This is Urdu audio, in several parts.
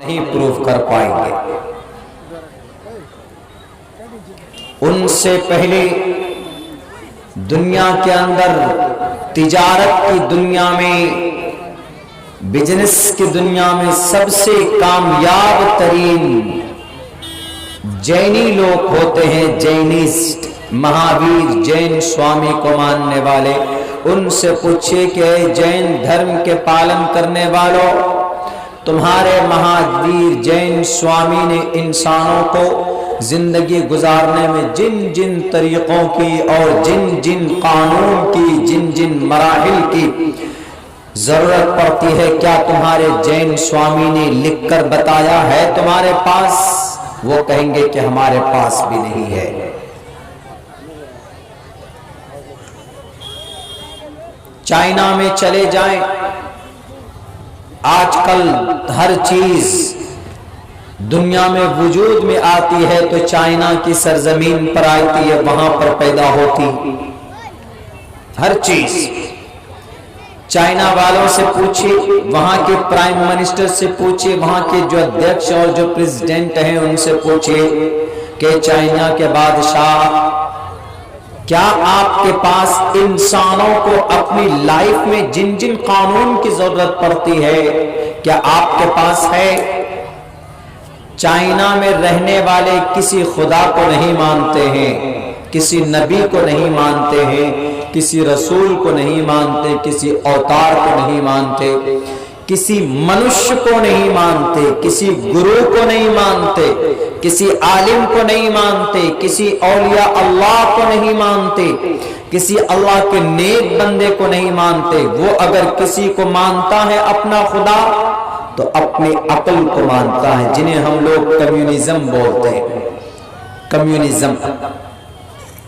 نہیں پروف کر پائیں گے۔ ان سے پہلے دنیا کے اندر تجارت کی دنیا میں، بزنس کی دنیا میں سب سے کامیاب ترین جینی لوگ ہوتے ہیں، جینسٹ، مہاویر جین سوامی کو ماننے والے۔ ان سے پوچھے کہ اے جین دھرم کے پالن کرنے والوں، تمہارے مہاویر جین سوامی نے انسانوں کو زندگی گزارنے میں جن جن طریقوں کی اور جن جن قانون کی، جن جن مراحل کی ضرورت پڑتی ہے، کیا تمہارے جین سوامی نے لکھ کر بتایا ہے تمہارے پاس؟ وہ کہیں گے کہ ہمارے پاس بھی نہیں ہے۔ چائنا میں چلے جائیں، آج کل ہر چیز دنیا میں وجود میں آتی ہے تو چائنا کی سرزمین پر آتی ہے، وہاں پر پیدا ہوتی ہر چیز۔ چائنا والوں سے پوچھے، وہاں کے پرائم منسٹر سے پوچھے، وہاں کے جو ادھیکش اور جو پریزیڈنٹ ہیں ان سے پوچھے کہ چائنا کے بادشاہ، کیا آپ کے پاس انسانوں کو اپنی لائف میں جن جن قانون کی ضرورت پڑتی ہے کیا آپ کے پاس ہے؟ چائنا میں رہنے والے کسی خدا کو نہیں مانتے ہیں، کسی نبی کو نہیں مانتے ہیں، کسی رسول کو نہیں مانتے، کسی اوتار کو نہیں مانتے، کسی منشیہ کو نہیں مانتے، کسی گرو کو نہیں مانتے، کسی عالم کو نہیں مانتے، کسی اولیاء اللہ کو نہیں مانتے، کسی اللہ کے نیک بندے کو نہیں مانتے۔ وہ اگر کسی کو مانتا ہے اپنا خدا تو اپنی عقل کو مانتا ہے، جنہیں ہم لوگ کمیونزم بولتے ہیں۔ کمیونزم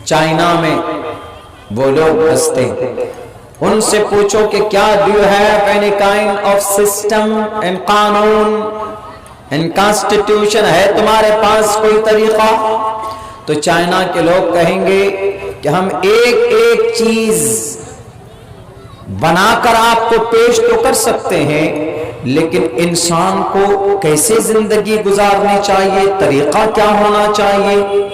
چائنا میں وہ لوگ بستے ہیں۔ ان سے پوچھو کہ کیا do you have any kind of system and قانون and constitution، ہے تمہارے پاس کوئی طریقہ؟ تو چائنا کے لوگ کہیں گے کہ ہم ایک ایک چیز بنا کر آپ کو پیش تو کر سکتے ہیں، لیکن انسان کو کیسے زندگی گزارنی چاہیے، طریقہ کیا ہونا چاہیے،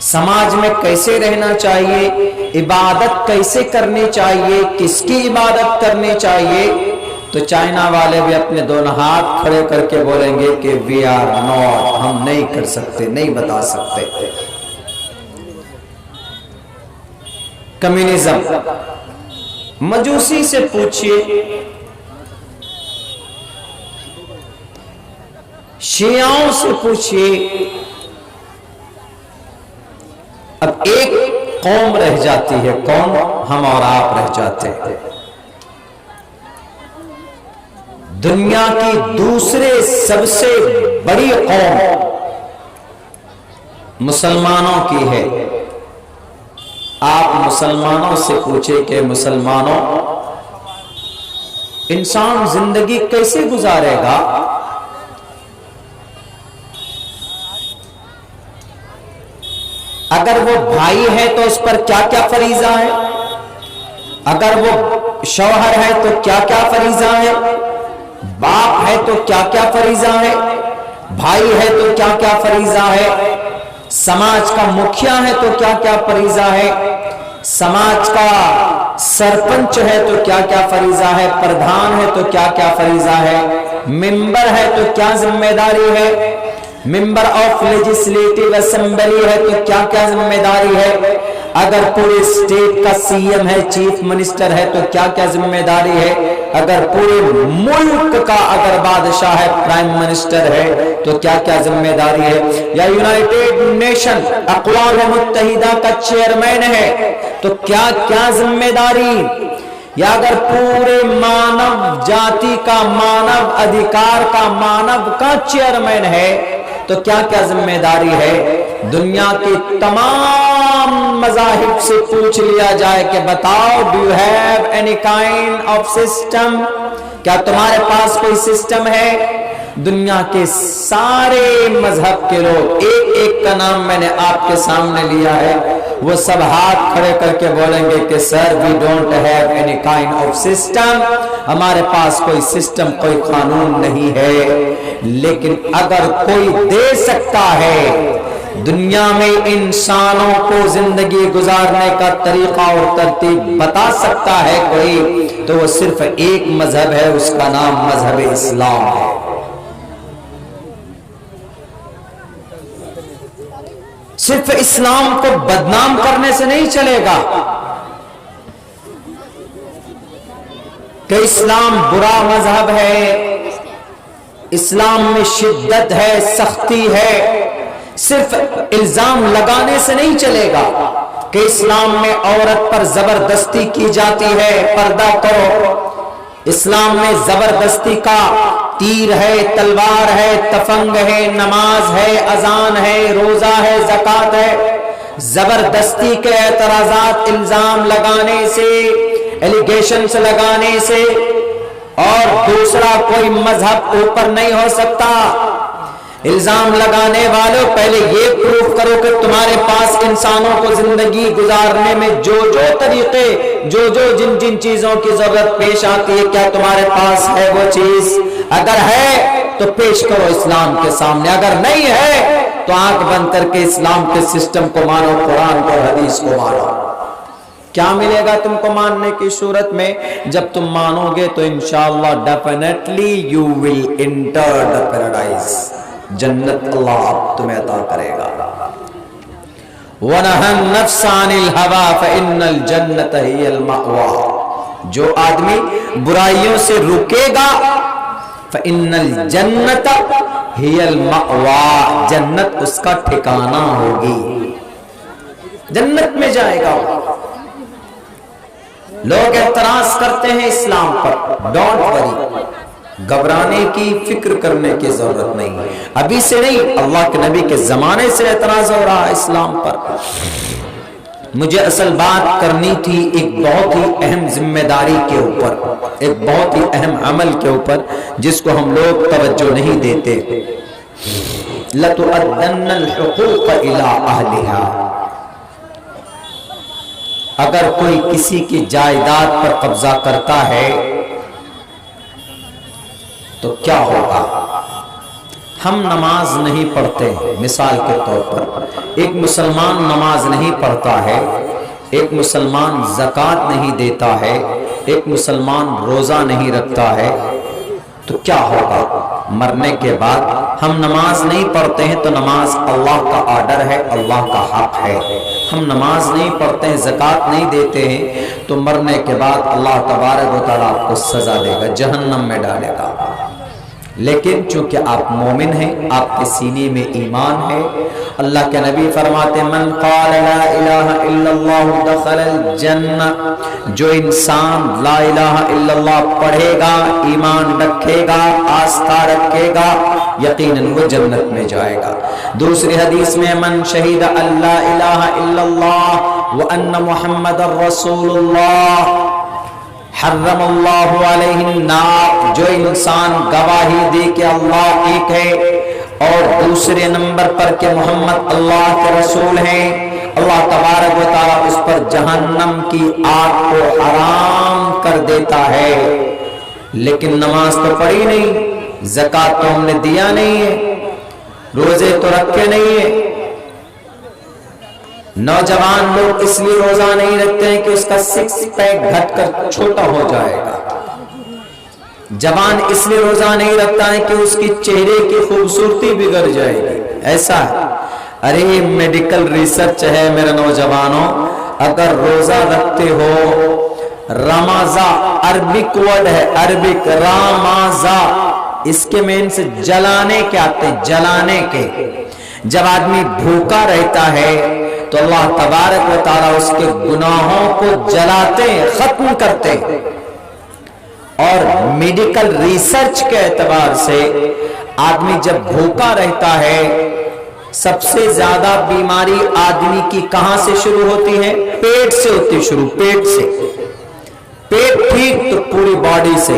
سماج میں کیسے رہنا چاہیے، عبادت کیسے کرنی چاہیے، کس کی عبادت کرنی چاہیے، تو چائنا والے بھی اپنے دونوں ہاتھ کھڑے کر کے بولیں گے کہ we are not، ہم نہیں کر سکتے، نہیں بتا سکتے۔ کمیونزم مجوسی سے پوچھئے، شیعوں سے پوچھئے، اب ایک قوم رہ جاتی ہے، کون؟ ہم اور آپ رہ جاتے ہیں۔ دنیا کی دوسرے سب سے بڑی قوم مسلمانوں کی ہے۔ آپ مسلمانوں سے پوچھیں کہ مسلمانوں، انسان زندگی کیسے گزارے گا؟ اگر وہ بھائی ہے تو اس پر کیا کیا فریضہ ہے؟ اگر وہ شوہر ہے تو کیا کیا فریضہ ہے؟ باپ ہے تو کیا کیا فریضہ ہے؟ بھائی ہے تو کیا کیا فریضہ ہے؟ سماج کا مکھیا ہے تو کیا کیا فریضہ ہے؟ سماج کا سرپنچ ہے تو کیا کیا فریضہ ہے؟ پردھان ہے تو کیا کیا فریضہ ہے؟ ممبر ہے تو کیا ذمہ داری ہے؟ ممبر آف لیجسلیٹو اسمبلی ہے تو کیا کیا ذمہ داری ہے؟ اگر پورے اسٹیٹ کا سی ایم ہے، چیف منسٹر ہے تو کیا کیا ذمہ داری ہے؟ اگر پورے ملک کا اگر بادشاہ ہے، پرائم منسٹر ہے تو کیا کیا ذمہ داری ہے؟ یا یونائٹڈ نیشن اقوام متحدہ کا چیئرمین ہے تو کیا کیا ذمہ داری؟ یا اگر پورے مانو جاتی کا، مانو ادھیکار کا، مانو کا چیئرمین ہے تو کیا کیا ذمہ داری ہے؟ دنیا کی تمام مذاہب سے پوچھ لیا جائے کہ بتاؤ do you have any kind of system، کیا تمہارے پاس کوئی سسٹم ہے؟ دنیا کے سارے مذہب کے لوگ، ایک ایک کا نام میں نے آپ کے سامنے لیا ہے، وہ سب ہاتھ کھڑے کر کے بولیں گے کہ sir we don't have any kind of system, ہمارے پاس کوئی سسٹم، کوئی قانون نہیں ہے۔ لیکن اگر کوئی دے سکتا ہے دنیا میں انسانوں کو زندگی گزارنے کا طریقہ اور ترتیب بتا سکتا ہے کوئی، تو وہ صرف ایک مذہب ہے، اس کا نام مذہب اسلام ہے۔ صرف اسلام کو بدنام کرنے سے نہیں چلے گا کہ اسلام برا مذہب ہے، اسلام میں شدت ہے، سختی ہے۔ صرف الزام لگانے سے نہیں چلے گا کہ اسلام میں عورت پر زبردستی کی جاتی ہے، پردہ کرو۔ اسلام میں زبردستی کا تیر ہے، تلوار ہے، تفنگ ہے، نماز ہے، اذان ہے، روزہ ہے، زکوٰۃ ہے۔ زبردستی کے اعتراضات الزام لگانے سے، ایلیگیشنز لگانے سے اور دوسرا کوئی مذہب اوپر نہیں ہو سکتا۔ الزام لگانے والوں پہلے یہ پروف کرو کہ تمہارے پاس انسانوں کو زندگی گزارنے میں جو طریقے، جن چیزوں کی ضرورت پیش آتی ہے، کیا تمہارے پاس ہے وہ چیز؟ اگر ہے تو پیش کرو اسلام کے سامنے، اگر نہیں ہے تو آنکھ بند کر کے اسلام کے سسٹم کو مانو، قرآن اور حدیث کو مانو۔ کیا ملے گا تم کو ماننے کی صورت میں؟ جب تم مانو گے تو انشاءاللہ definitely you will enter the paradise، جنت اللہ تمہیں عطا کرے گا۔ وَنَهَى النَّفْسَ عَنِ الْهَوَىٰ فَإِنَّ الْجَنَّةَ هِيَ الْمَأْوَىٰ، جو آدمی برائیوں سے رکے گا فَإِنَّ الْجَنَّةَ هِيَ الْمَأْوَىٰ، جنت اس کا ٹھکانہ ہوگی، جنت میں جائے گا۔ لوگ اعتراض کرتے ہیں اسلام پر، ڈونٹ وری، گھبرانے کی، فکر کرنے کی ضرورت نہیں، ابھی سے نہیں، اللہ کے نبی کے زمانے سے اعتراض ہو رہا ہے اسلام پر۔ مجھے اصل بات کرنی تھی ایک بہت ہی اہم ذمہ داری کے اوپر، ایک بہت ہی اہم عمل کے اوپر جس کو ہم لوگ توجہ نہیں دیتے۔ لَتُؤَدَّنَّ الْحُقُوقَ إِلَىٰ أَهْلِهَا، اگر کوئی کسی کی جائیداد پر قبضہ کرتا ہے تو کیا ہوگا؟ ہم نماز نہیں پڑھتے، مثال کے طور پر ایک مسلمان نماز نہیں پڑھتا ہے، ایک مسلمان زکوٰۃ نہیں دیتا ہے، ایک مسلمان روزہ نہیں رکھتا ہے، تو کیا ہوگا؟ مرنے کے بعد ہم نماز نہیں پڑھتے ہیں تو نماز اللہ کا آرڈر ہے، اللہ کا حق ہے۔ ہم نماز نہیں پڑھتے ہیں، زکوٰۃ نہیں دیتے ہیں تو مرنے کے بعد اللہ تبارک و تعالیٰ آپ کو سزا دے گا، جہنم میں ڈالے گا۔ لیکن چونکہ آپ مومن ہیں، آپ کے سینے میں ایمان ہے، اللہ کے نبی فرماتے من قال لا الہ الا اللہ دخل الجنہ، جو انسان لا الہ الا اللہ پڑھے گا، ایمان رکھے گا، آستھا رکھے گا، یقیناً وہ جنت میں جائے گا۔ دوسری حدیث میں من شہید اللہ الہ الا اللہ وان محمد الرسول اللہ حرم اللہ علیہ النار، جو انسان گواہی دے کہ اللہ ایک ہے اور دوسرے نمبر پر کہ محمد اللہ کے رسول ہیں، اللہ تبارک و تعالیٰ اس پر جہنم کی آگ کو حرام کر دیتا ہے۔ لیکن نماز تو پڑھی نہیں، زکوٰۃ تو ہم نے دیا نہیں ہے، روزے تو رکھے نہیں ہیں۔ نوجوان لوگ اس لیے روزہ نہیں رکھتے ہیں کہ اس کا سکس پیک گھٹ کر چھوٹا ہو جائے گا۔ جوان اس لیے روزہ نہیں رکھتا ہے کہ اس کی چہرے کی خوبصورتی بگڑ جائے گی، ایسا ہے۔ ارے میڈیکل ریسرچ ہے میرے نوجوانوں، اگر روزہ رکھتے ہو، رمضا عربک ورڈ ہے، عربک رامازا، اس کے مین سے جلانے کے آتے ہیں، جلانے کے۔ جب آدمی بھوکا رہتا ہے تو اللہ تبارک و تعالیٰ اس کے گناہوں کو جلاتے ہیں، ختم کرتے ہیں۔ اور میڈیکل ریسرچ کے اعتبار سے آدمی جب بھوکا رہتا ہے، سب سے زیادہ بیماری آدمی کی کہاں سے شروع ہوتی ہے؟ پیٹ سے ہوتی شروع، پیٹ سے۔ پیٹ ٹھیک تو پوری باڈی سے،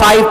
5